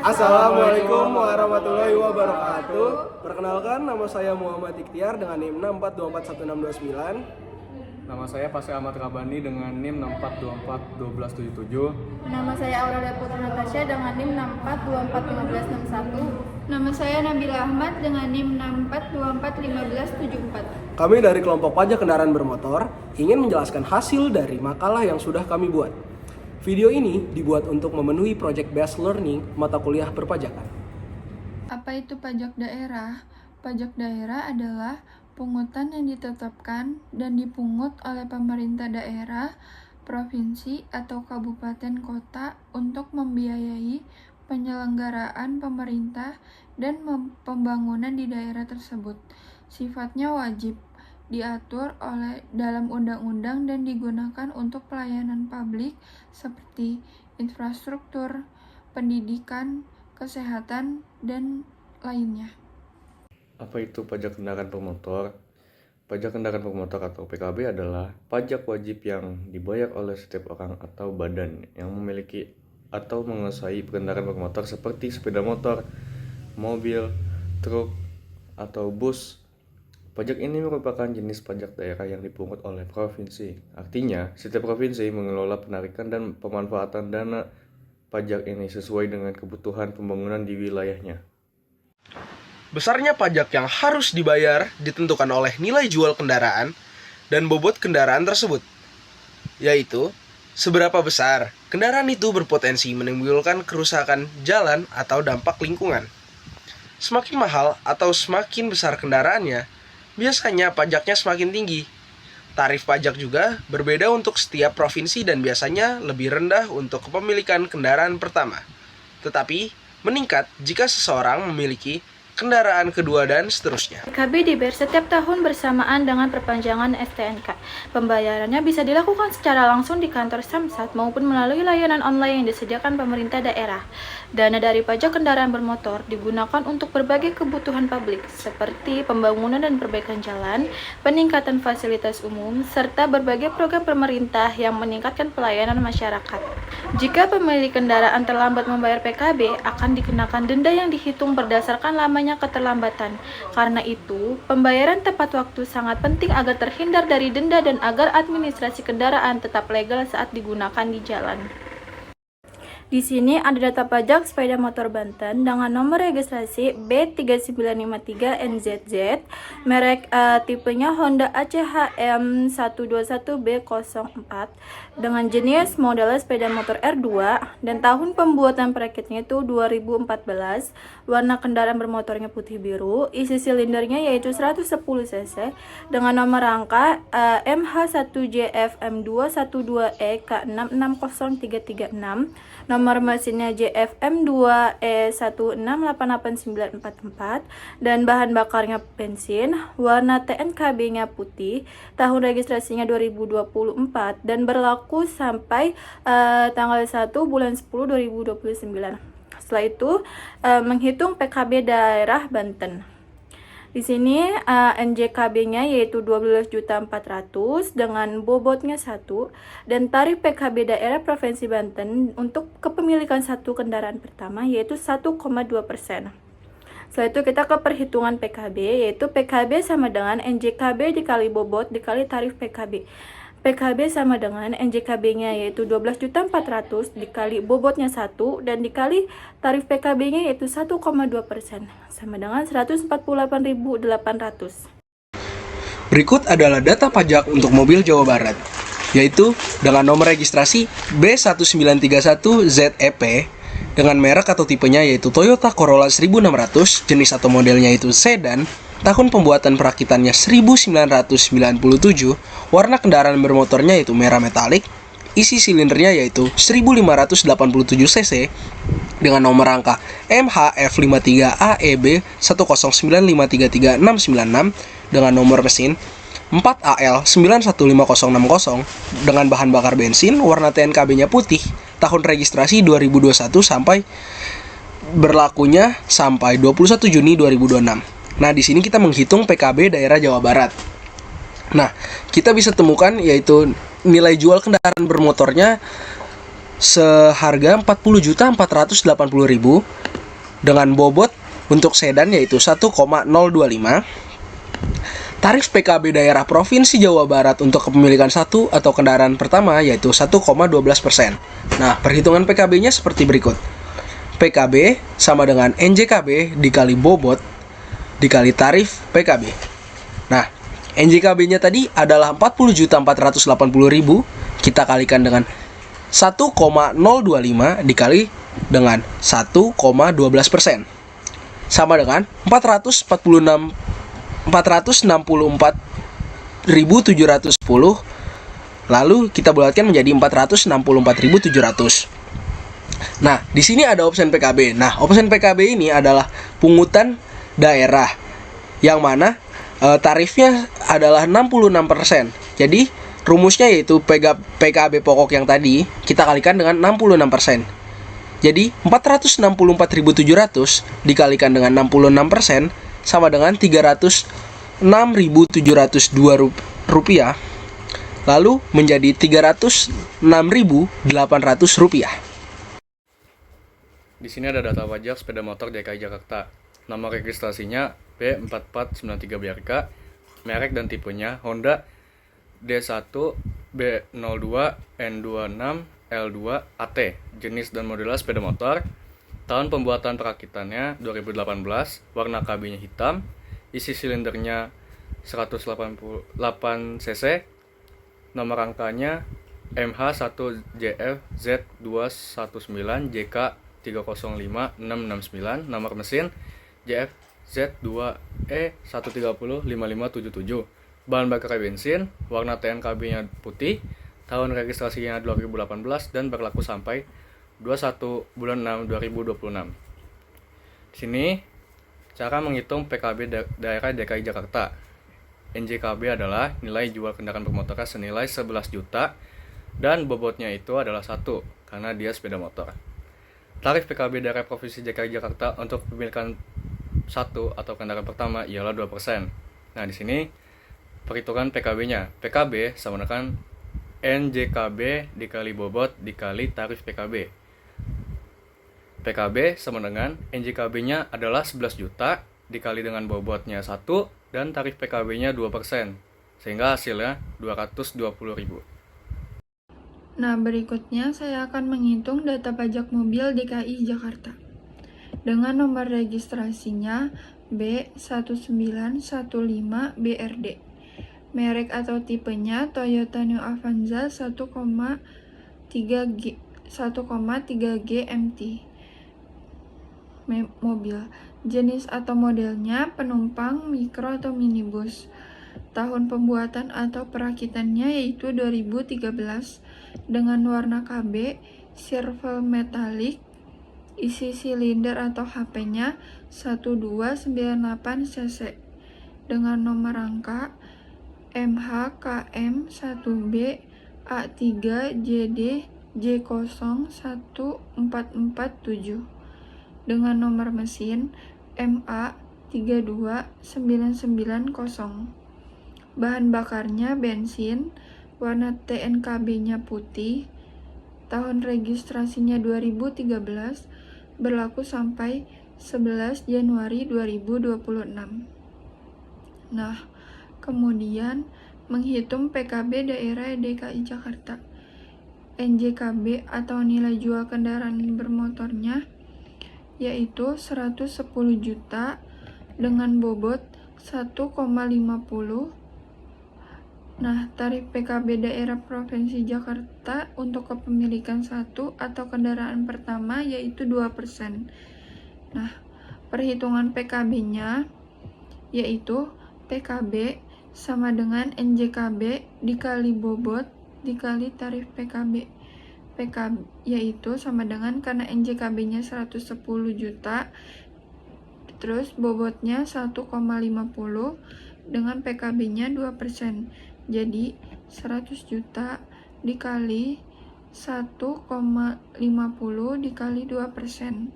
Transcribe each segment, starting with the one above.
Assalamualaikum warahmatullahi wabarakatuh. Perkenalkan, nama saya Muhammad Ikhtiar dengan NIM 64241629. Nama saya Pasca Ahmad Rabani dengan NIM 64241277. Nama saya Aurelia Putri Natasha dengan NIM 64241561. Nama saya Nabila Ahmad dengan NIM 64241574. Kami dari kelompok pajak kendaraan bermotor ingin menjelaskan hasil dari makalah yang sudah kami buat. Video ini dibuat untuk memenuhi Project Based Learning mata kuliah perpajakan. Apa itu pajak daerah? Pajak daerah adalah pungutan yang ditetapkan dan dipungut oleh pemerintah daerah, provinsi, atau kabupaten kota untuk membiayai penyelenggaraan pemerintah dan pembangunan di daerah tersebut. Sifatnya wajib, diatur oleh dalam undang-undang dan digunakan untuk pelayanan publik seperti infrastruktur, pendidikan, kesehatan, dan lainnya. Apa itu pajak kendaraan bermotor? Pajak kendaraan bermotor atau PKB adalah pajak wajib yang dibayar oleh setiap orang atau badan yang memiliki atau menguasai kendaraan bermotor seperti sepeda motor, mobil, truk, atau bus. Pajak ini merupakan jenis pajak daerah yang dipungut oleh provinsi. Artinya, setiap provinsi mengelola penarikan dan pemanfaatan dana pajak ini sesuai dengan kebutuhan pembangunan di wilayahnya. Besarnya pajak yang harus dibayar ditentukan oleh nilai jual kendaraan dan bobot kendaraan tersebut, yaitu seberapa besar kendaraan itu berpotensi menimbulkan kerusakan jalan atau dampak lingkungan. Semakin mahal atau semakin besar kendaraannya, biasanya pajaknya semakin tinggi. Tarif pajak juga berbeda untuk setiap provinsi dan biasanya lebih rendah untuk kepemilikan kendaraan pertama, tetapi meningkat jika seseorang memiliki kendaraan kedua dan seterusnya. PKB dibayar setiap tahun bersamaan dengan perpanjangan STNK. Pembayarannya bisa dilakukan secara langsung di kantor Samsat maupun melalui layanan online yang disediakan pemerintah daerah. Dana dari pajak kendaraan bermotor digunakan untuk berbagai kebutuhan publik seperti pembangunan dan perbaikan jalan, peningkatan fasilitas umum, serta berbagai program pemerintah yang meningkatkan pelayanan masyarakat. Jika pemilik kendaraan terlambat membayar PKB, akan dikenakan denda yang dihitung berdasarkan lamanya keterlambatan. Karena itu, pembayaran tepat waktu sangat penting agar terhindar dari denda dan agar administrasi kendaraan tetap legal saat digunakan di jalan. Di sini ada data pajak sepeda motor Banten dengan nomor registrasi B3953NZZ, merek tipenya Honda ACHM 121B04, dengan jenis model sepeda motor R2, dan tahun pembuatan perakitnya itu 2014, warna kendaraan bermotornya putih biru, isi silindernya yaitu 110 cc, dengan nomor rangka MH1JFM212EK660336, nomor mesinnya JFM2E1688944, dan bahan bakarnya bensin, warna TNKB-nya putih, tahun registrasinya 2024, dan berlaku sampai tanggal 1 bulan 10 2029. Setelah itu menghitung PKB daerah Banten. Di sini NJKB-nya yaitu 12.400.000 dengan bobotnya 1, dan tarif PKB daerah Provinsi Banten untuk kepemilikan satu kendaraan pertama yaitu 1,2%. Setelah itu kita ke perhitungan PKB, yaitu PKB sama dengan NJKB dikali bobot dikali tarif PKB. PKB sama dengan NJKB-nya yaitu 12.400.000 dikali bobotnya 1 dan dikali tarif PKB-nya yaitu 1,2%, sama dengan 148.800. Berikut adalah data pajak untuk mobil Jawa Barat, yaitu dengan nomor registrasi B1931ZEP dengan merek atau tipenya yaitu Toyota Corolla 1600, jenis atau modelnya itu sedan, tahun pembuatan perakitannya 1997, warna kendaraan bermotornya yaitu merah metalik, isi silindernya yaitu 1587 cc, dengan nomor rangka MHF53AEB 109533696, dengan nomor mesin 4AL915060, dengan bahan bakar bensin, warna TNKB-nya putih, tahun registrasi 2021 sampai berlakunya sampai 21 Juni 2026. Nah, di sini kita menghitung PKB daerah Jawa Barat. Nah, kita bisa temukan yaitu nilai jual kendaraan bermotornya seharga 40.480.000 dengan bobot untuk sedan yaitu 1,025. Tarif PKB daerah Provinsi Jawa Barat untuk kepemilikan satu atau kendaraan pertama yaitu 1,12%. Nah, perhitungan PKB-nya seperti berikut. PKB sama dengan NJKB dikali bobot dikali tarif PKB. Nah, NJKB-nya tadi adalah 40.480.000, kita kalikan dengan 1,025 dikali dengan 1,12%. Sama dengan 464.710, lalu kita bulatkan menjadi 464.700. Nah, di sini ada opsi PKB. Nah, opsi PKB ini adalah pungutan daerah yang mana tarifnya adalah 66%. Jadi, rumusnya yaitu PKB pokok yang tadi kita kalikan dengan 66%. Jadi, 464.700 dikalikan dengan 66% sama dengan 306.702 rupiah, lalu menjadi 306.800 rupiah. Di sini ada data pajak sepeda motor DKI Jakarta. Nama registrasinya B4493BRK, merek dan tipenya Honda D1 B02 N26 L2 AT, jenis dan model sepeda motor. Tahun pembuatan perakitannya 2018, warna KB-nya hitam, isi silindernya 188 cc, nomor rangkanya MH1JF Z219JK305669, nomor mesin JFZ2E1305577, bahan bakar bensin, warna TNKB-nya putih, tahun registrasinya 2018 dan berlaku sampai 21 bulan 6 2026. Di sini cara menghitung PKB daerah DKI Jakarta. NJKB adalah nilai jual kendaraan bermotor senilai 11 juta dan bobotnya itu adalah 1 karena dia sepeda motor. Tarif PKB daerah Provinsi DKI Jakarta untuk kepemilikan satu atau kendaraan pertama ialah 2%. Nah, di sini perhitungan PKB-nya. PKB sama dengan NJKB dikali bobot dikali tarif PKB. PKB sama dengan NJKB-nya adalah 11 juta dikali dengan bobotnya 1 dan tarif PKB-nya 2%, sehingga hasilnya 220.000. Nah, berikutnya saya akan menghitung data pajak mobil DKI Jakarta. Dengan nomor registrasinya B1915BRD. Merek atau tipenya Toyota New Avanza 1,3G MT. Mobil. Jenis atau modelnya penumpang, mikro atau minibus. Tahun pembuatan atau perakitannya yaitu 2013 dengan warna KB silver metalik. Isi silinder atau HP-nya 1298 cc dengan nomor rangka MHKM1B A3JD J01447 dengan nomor mesin MA32990. Bahan bakarnya bensin, warna TNKB-nya putih, tahun registrasinya 2013, berlaku sampai 11 Januari 2026. Nah, kemudian menghitung PKB daerah DKI Jakarta. NJKB atau nilai jual kendaraan bermotornya yaitu 110 juta dengan bobot 1,50. Nah, tarif PKB daerah Provinsi Jakarta untuk kepemilikan satu atau kendaraan pertama yaitu 2%. Nah, perhitungan PKB-nya yaitu PKB sama dengan NJKB dikali bobot dikali tarif PKB. PKB yaitu sama dengan karena NJKB-nya 110 juta terus bobotnya 1,50 dengan PKB-nya 2%. Jadi 100 juta dikali 1,50 dikali 2%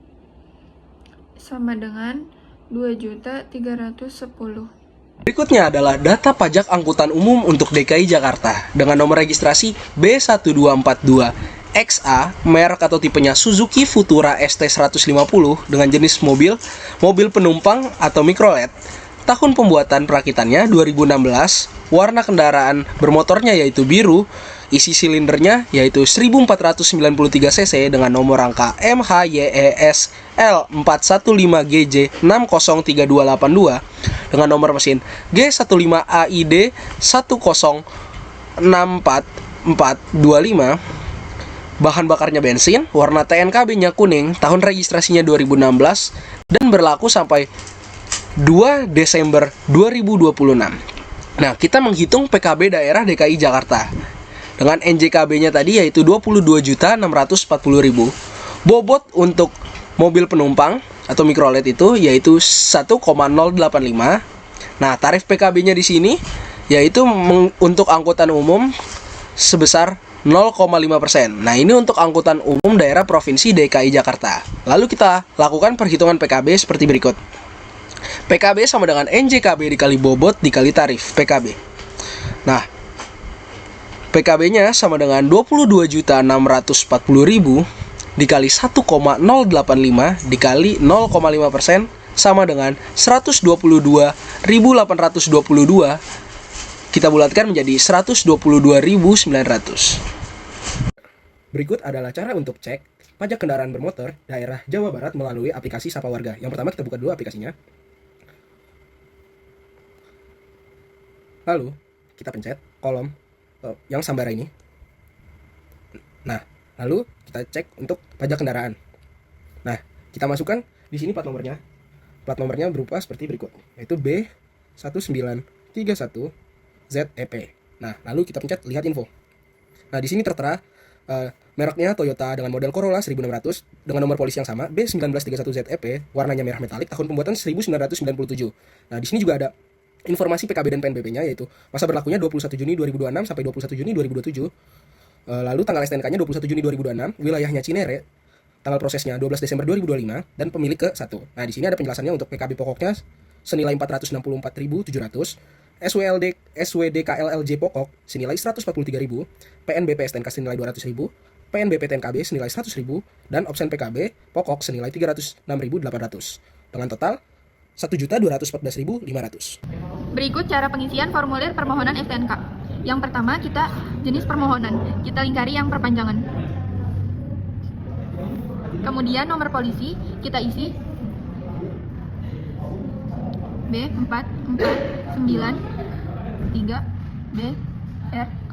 sama dengan 2.310. Berikutnya adalah data pajak angkutan umum untuk DKI Jakarta dengan nomor registrasi B1242 XA, merek atau tipenya Suzuki Futura ST150 dengan jenis mobil penumpang atau mikrolet. Tahun pembuatan perakitannya 2016, warna kendaraan bermotornya yaitu biru, isi silindernya yaitu 1493 cc dengan nomor rangka MHYES L415GJ 603282 dengan nomor mesin G15AID 1064425. Bahan bakarnya bensin, warna TNKB-nya kuning, tahun registrasinya 2016 dan berlaku sampai 2 Desember 2026. Nah, kita menghitung PKB daerah DKI Jakarta. Dengan NJKB-nya tadi yaitu 22.640.000. Bobot untuk mobil penumpang atau mikrolet itu yaitu 1,085. Nah, tarif PKB-nya di sini yaitu untuk angkutan umum sebesar 0,5%. Nah, ini untuk angkutan umum daerah Provinsi DKI Jakarta. Lalu kita lakukan perhitungan PKB seperti berikut. PKB sama dengan NJKB dikali bobot dikali tarif PKB. Nah, PKB-nya sama dengan 22.640.000 dikali 1,085 dikali 0,5% sama dengan 122.822. Kita bulatkan menjadi 122.900. Berikut adalah cara untuk cek pajak kendaraan bermotor daerah Jawa Barat melalui aplikasi Sapa Warga. Yang pertama kita buka dulu aplikasinya. Lalu kita pencet kolom yang sambara ini. Nah, lalu kita cek untuk pajak kendaraan. Nah, kita masukkan di sini plat nomornya. Plat nomornya berupa seperti berikut, yaitu B1931 ZEP. Nah, lalu kita pencet lihat info. Nah, di sini tertera mereknya Toyota dengan model Corolla 1600 dengan nomor polisi yang sama B1931 ZEP, warnanya merah metalik, tahun pembuatan 1997. Nah, di sini juga ada informasi PKB dan PNBP-nya, yaitu masa berlakunya 21 Juni 2026 sampai 21 Juni 2027. Lalu tanggal STNK-nya 21 Juni 2026, wilayahnya Cinere, tanggal prosesnya 12 Desember 2025 dan pemilik ke-1. Nah, di sini ada penjelasannya untuk PKB pokoknya senilai 464.700, SWD KLLJ pokok senilai 143.000, PNBP STNK senilai 200.000, PNBP TNKB senilai 100.000 dan opsen PKB pokok senilai 306.800 dengan total 1.214.500. Berikut cara pengisian formulir permohonan STNK. Yang pertama, kita jenis permohonan, kita lingkari yang perpanjangan. Kemudian nomor polisi kita isi B4493BRK.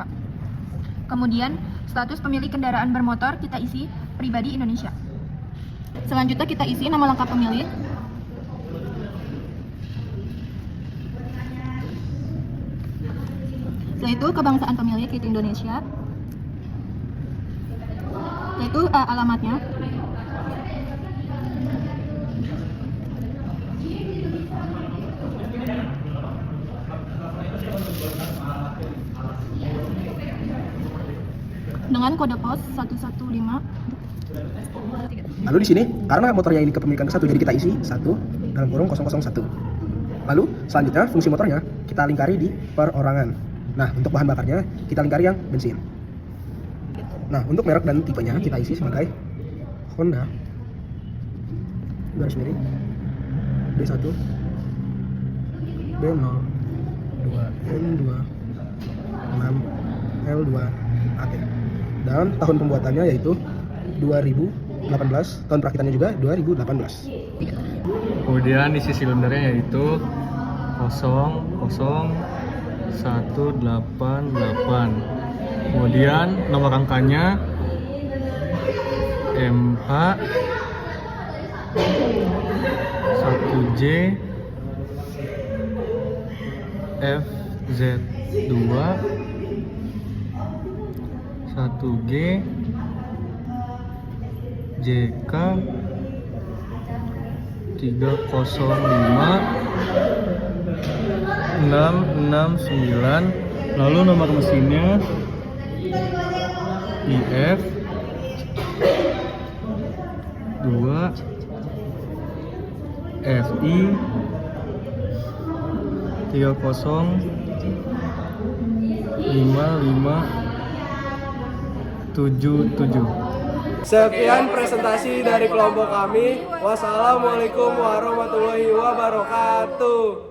Kemudian status pemilik kendaraan bermotor kita isi pribadi Indonesia. Selanjutnya kita isi nama lengkap pemilik. Setelah itu kebangsaan pemilik yaitu Indonesia. Yaitu alamatnya. Dengan kode pos 115. Lalu di sini karena motornya ini kepemilikan ke-1, jadi kita isi 1 dalam kurung 001. Lalu selanjutnya fungsi motornya kita lingkari di perorangan. Nah, untuk bahan bakarnya kita lingkari yang bensin. Nah, untuk merek dan tipenya kita isi sebagai Honda garis miring B1 B0 2N2 6L2 AT. Dan tahun pembuatannya yaitu 2018, tahun perakitannya juga 2018. Kemudian isi silindernya yaitu 00188. Kemudian nomor rangkanya MH 1J FZ2 1G JK 305 669. Lalu nomor mesinnya IF 2 FI 30557. Sekian presentasi dari kelompok kami. Wassalamualaikum warahmatullahi wabarakatuh.